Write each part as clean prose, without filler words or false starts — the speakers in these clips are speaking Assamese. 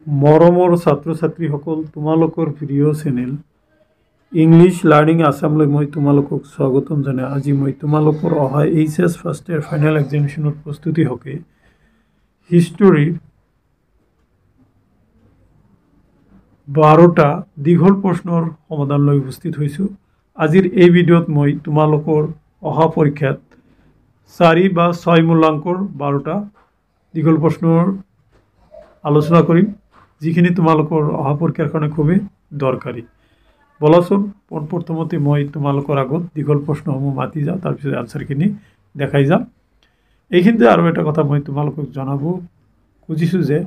মৰমৰ ছাত্ৰ ছাত্ৰীসকল তোমালোকৰ প্ৰিয় চেনেল ইংলিছ লাৰ্নিং আছামলৈ মই তোমালোকক স্বাগতম জনাই আজি মই তোমালোকৰ অহা এইচএছ ফাৰ্ষ্ট ইয়াৰ ফাইনেল এক্সামিনেশ্যনৰ প্ৰস্তুতি হকে হিষ্টৰীৰ 12টা দীঘল প্ৰশ্নৰ সমাধান লৈ উপস্থিত হৈছোঁ। আজিৰ এই ভিডিঅ'ত মই তোমালোকৰ অহা পৰীক্ষাত 4 বা 6 মূল্যাংকৰ 12টা দীঘল প্ৰশ্নৰ আলোচনা কৰিম, যিখিনি তোমালোকৰ অহা পৰীক্ষাৰ কাৰণে খুবেই দৰকাৰী। বলাচোন পোনপ্ৰথমতে মই তোমালোকৰ আগত দীঘল প্ৰশ্নসমূহ মাতি যাওঁ, তাৰপিছত আনসাৰখিনি দেখাই যাম। এইখিনিতে আৰু এটা কথা মই তোমালোকক জনাব খুজিছোঁ যে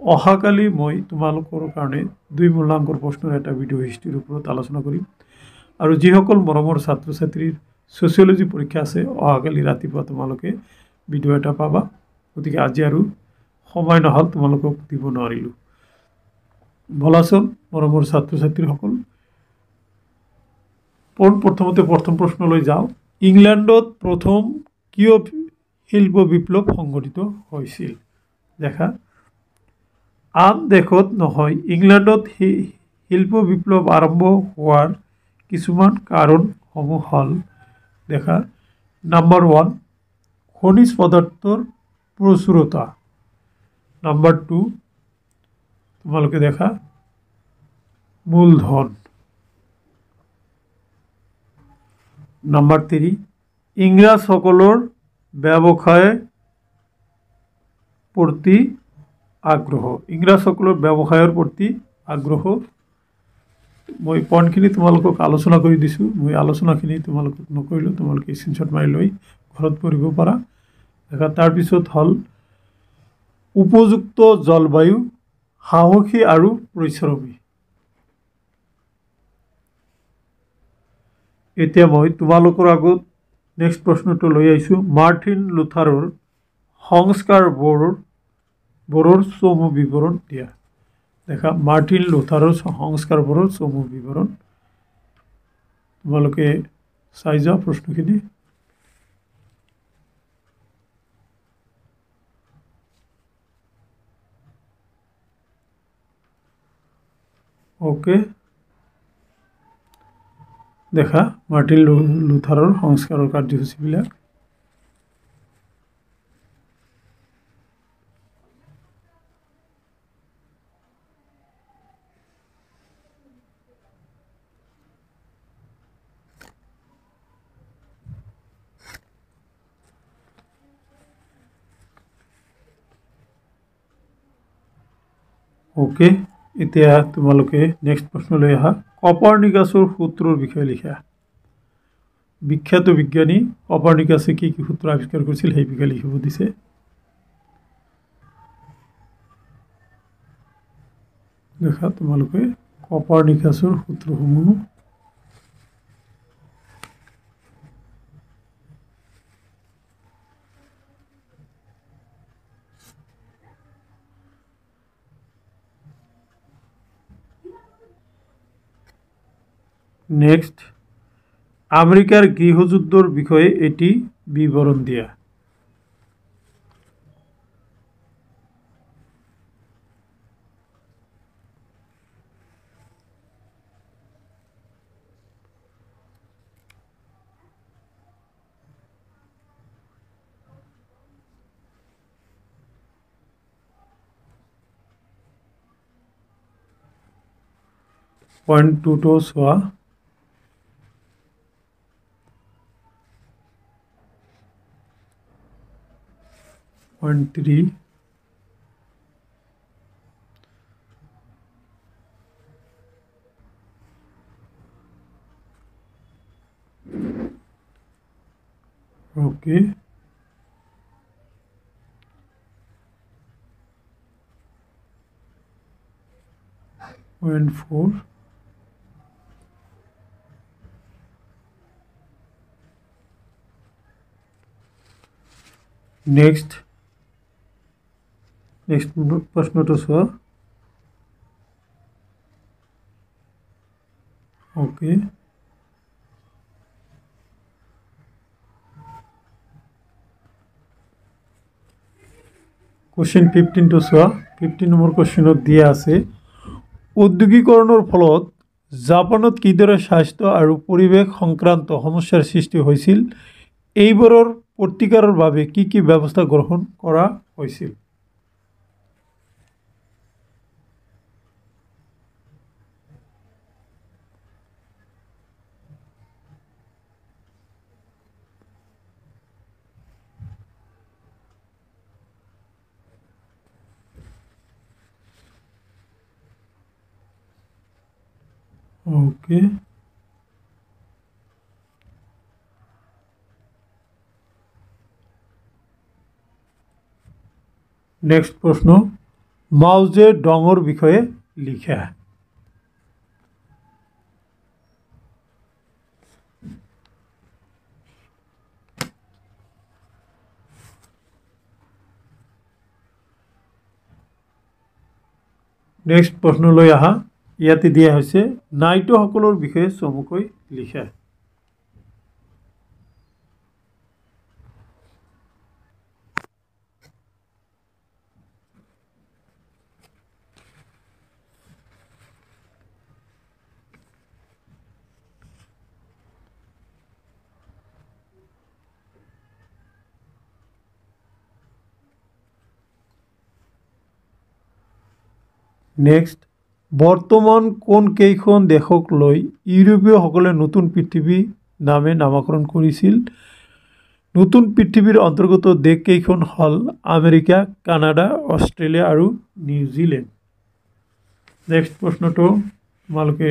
অহাকালি মই তোমালোকৰ কাৰণে 2 মূল্যাংকৰ প্ৰশ্নৰ এটা ভিডিঅ' হিষ্ট্ৰীৰ ওপৰত আলোচনা কৰিম। আৰু যিসকল মৰমৰ ছাত্ৰ ছাত্ৰীৰ ছ'চিয়লজি পৰীক্ষা আছে অহাকালি ৰাতিপুৱা তোমালোকে ভিডিঅ' এটা পাবা। গতিকে আজি আৰু সময় নহ'ল, তোমালোকক দিব নোৱাৰিলোঁ। বলাচোন মৰমৰ ছাত্ৰ ছাত্ৰীসকল পোনপ্ৰথমতে প্ৰথম প্ৰশ্নলৈ যাওঁ। ইংলেণ্ডত প্ৰথম কিয় শিল্প বিপ্লৱ সংঘটিত হৈছিল? দেখা, আন দেশত নহয়, ইংলেণ্ডত শিল্প বিপ্লৱ আৰম্ভ হোৱাৰ কিছুমান কাৰণসমূহ হ'ল, দেখা, নাম্বাৰ 1 খনিজ পদাৰ্থৰ প্ৰচুৰতা, নাম্বাৰ 2 তোমালোকে দেখা মূলধন, নাম্বাৰ 3 ইংৰাজসকলৰ ব্যৱসায়ৰ প্ৰতি আগ্ৰহ, ইংৰাজসকলৰ ব্যৱসায়ৰ প্ৰতি আগ্ৰহ। মই পইণ্টখিনি তোমালোকক আলোচনা কৰি দিছোঁ, মই আলোচনাখিনি তোমালোকক নকৰিলোঁ, তোমালোকে স্ক্ৰীনশ্বট মাৰি লৈ ঘৰত পঢ়িব পাৰা। দেখা, তাৰপিছত হ'ল উপযুক্ত জলবায়ু, সাহসী আৰু পৰিশ্ৰমী। এতিয়া মই তোমালোকৰ আগত নেক্সট প্ৰশ্নটো লৈ আহিছোঁ। মাৰ্টিন লুথাৰৰ সংস্কাৰবোৰৰ চমু বিৱৰণ দিয়া। দেখা, মাৰ্টিন লুথাৰৰ সংস্কাৰবোৰৰ চমু বিৱৰণ তোমালোকে চাই যোৱা প্ৰশ্নখিনি। ওকে, দেখা মাৰ্টিন লুথাৰৰ সংস্কাৰৰ কাৰ্যসূচীবিলাক। ওকে, এতিয়া তোমালোকে নেক্সট প্ৰশ্নলৈ আহা। কপাৰ্নিকাছৰ সূত্ৰৰ বিষয়ে লিখা। বিখ্যাত বিজ্ঞানী কপাৰ্নিকাছে কি কি সূত্ৰ আৱিষ্কাৰ কৰিছিল সেই বিষয়ে লিখিব দিছে। দেখা, তোমালোকে কপাৰ্নিকাছৰ সূত্ৰসমূহ নেক্সট, আমেৰিকাৰ গৃহযুদ্ধৰ বিষয়ে এটি বিৱৰণ দিয়া। পইণ্ট 2টো চোৱা। Point 3 okay, Point 4 next প্ৰশ্নটা চোৱা। ওকে, Question 15 to চোৱা। 15 নম্বৰ কোৱেশ্চনত দিয়া আছে ঔদ্যোগিকৰণৰ ফলত জাপানত কিদৰে স্বাস্থ্য আৰু পৰিৱেশ সংক্ৰান্ত সমস্যাৰ সৃষ্টি হৈছিল এইবোৰৰ প্ৰতিকাৰৰ বাবে কি কি ব্যৱস্থা গ্ৰহণ কৰা হৈছিল Okay. Next প্ৰশ্ন মাও জে ডঙৰ বিষয়ে লিখা নেক্সট প্ৰশ্নলৈ আহা ইয়াতে দিয়া হৈছে নাইটো সকলৰ বিষয়ে চমুকৈ লিখা নেক্সট বৰ্তমান কোন কেইখন দেশক লৈ ইউৰোপীয়সকলে নতুন পৃথিৱী নামে নামকৰণ কৰিছিল নতুন পৃথিৱীৰ অন্তৰ্গত দেশ কেইখন হল আমেৰিকা কানাডা অষ্ট্ৰেলিয়া আৰু নিউজিলেণ্ড নেক্সট প্ৰশ্নটো তোমালোকে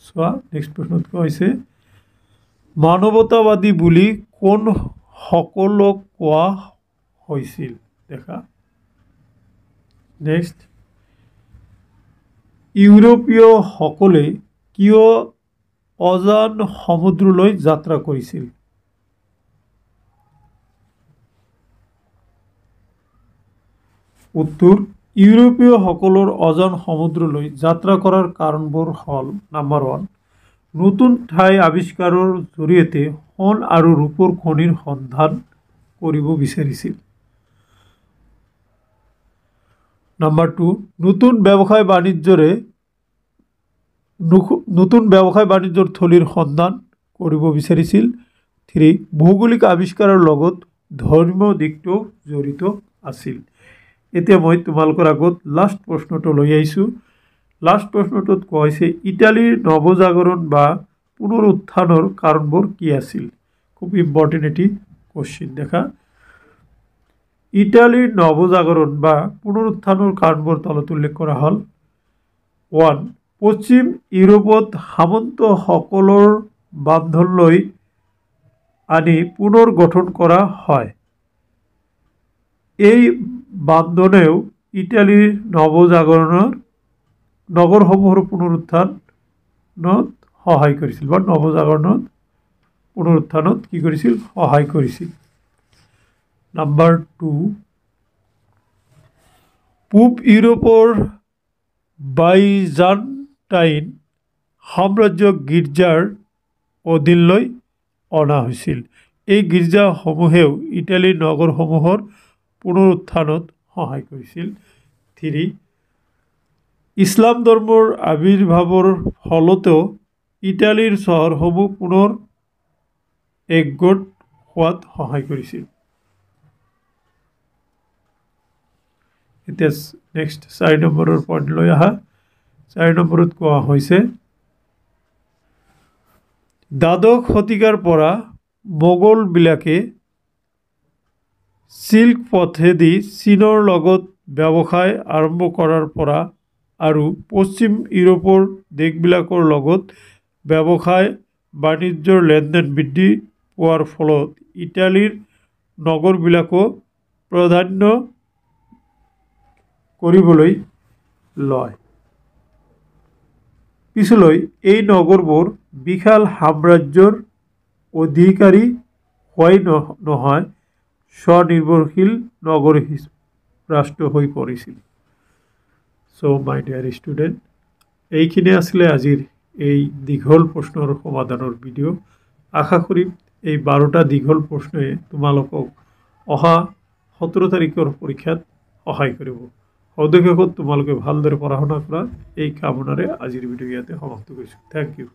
চোৱা নেক্সট প্ৰশ্নত কৈছে মানৱতাবাদী বুলি কোন সকলক কোৱা হৈছিল দেখা নেক্সট ইউৰোপীয়সকলে কিয় অজান সমুদ্ৰলৈ যাত্ৰা কৰিছিল উত্তৰ ইউৰোপীয়সকলৰ অজান সমুদ্ৰলৈ যাত্ৰা কৰাৰ কাৰণবোৰ হ'ল নাম্বাৰ 1 নতুন ঠাই আৱিষ্কাৰৰ জৰিয়তে সোণ আৰু ৰূপৰ খনিৰ সন্ধান কৰিব বিচাৰিছিল নাম্বাৰ 2 নতুন ব্যৱসায় বাণিজ্যৰ থলীৰ সন্ধান কৰিব বিচাৰিছিল 3 ভৌগোলিক আৱিষ্কাৰৰ লগত ধৰ্মীয় দিশটো জড়িত আছিল এতিয়া মই তোমালোকৰ আগত লাষ্ট প্ৰশ্নটো লৈ আহিছো লাষ্ট প্ৰশ্নটোত কোৱা হৈছে ইটালীৰ নৱজাগৰণ বা পুনৰুত্থানৰ কাৰণবোৰ কি আছিল খুব ইম্পৰ্টেন্ট এটি কোশ্চেন দেখা ইটালীৰ নৱজাগৰণ বা পুনৰুত্থানৰ কাৰণবোৰ তলত উল্লেখ কৰা হ'ল 1 পশ্চিম ইউৰোপত সামন্তসকলৰ বান্ধনলৈ আনি পুনৰ গঠন কৰা হয় এই বান্ধনেও ইটালীৰ নৱজাগৰণৰ নগৰসমূহৰ পুনৰুত্থানত সহায় কৰিছিল বা নৱজাগৰণত পুনৰুত্থানত কি কৰিছিল সহায় কৰিছিল নাম্বাৰ 2 পূব ইউৰোপৰ বাইজান্টাইন সাম্ৰাজ্যক গীৰ্জাৰ অধীনলৈ অনা হৈছিল এই গীৰ্জাসমূহেও ইটালীৰ নগৰসমূহৰ পুনৰুত্থানত সহায় কৰিছিল 3 ইছলাম ধৰ্মৰ আবিৰ্ভাৱৰ ফলতো ইটালীৰ চহৰসমূহ পুনৰ একগোট হোৱাত সহায় কৰিছিল এতিয়া নেক্সট 4 নম্বৰৰ পইণ্ট লৈ আহা 4 নম্বৰত কোৱা হৈছে দ্বাদশ শতিকাৰ পৰা মোগলবিলাকে সিল্ক পথেদি চীনৰ লগত ব্যৱসায় আৰম্ভ কৰাৰ পৰা আৰু পশ্চিম ইউৰোপৰ দেশবিলাকৰ লগত ব্যৱসায় বাণিজ্যৰ লেনদেন বৃদ্ধি পোৱাৰ ফলত ইটালীৰ নগৰবিলাকো প্ৰাধান্য কৰিবলৈ লয় পিছলৈ এই নগৰবোৰ বিশাল সাম্ৰাজ্যৰ অধিকাৰী হয় নহয় স্বনিৰ্ভৰশীল নগৰ ৰাষ্ট্ৰ হৈ পৰিছিল সো মাই ডিয়াৰ ষ্টুডেণ্ট এইখিনি আছিলে আজিৰ এই দীঘল প্ৰশ্নৰ সমাধানৰ ভিডিঅ' আশা কৰিম এই 12টা দীঘল প্ৰশ্নই তোমালোকক অহা 17 তাৰিখৰ পৰীক্ষাত সহায় কৰিব অৱশেষত তোমালোকে ভালদৰে পঢ়া শুনা কৰা এই কামনাৰে আজিৰ ভিডিঅ' ইয়াতে সমাপ্ত কৰিছোঁ। Thank U.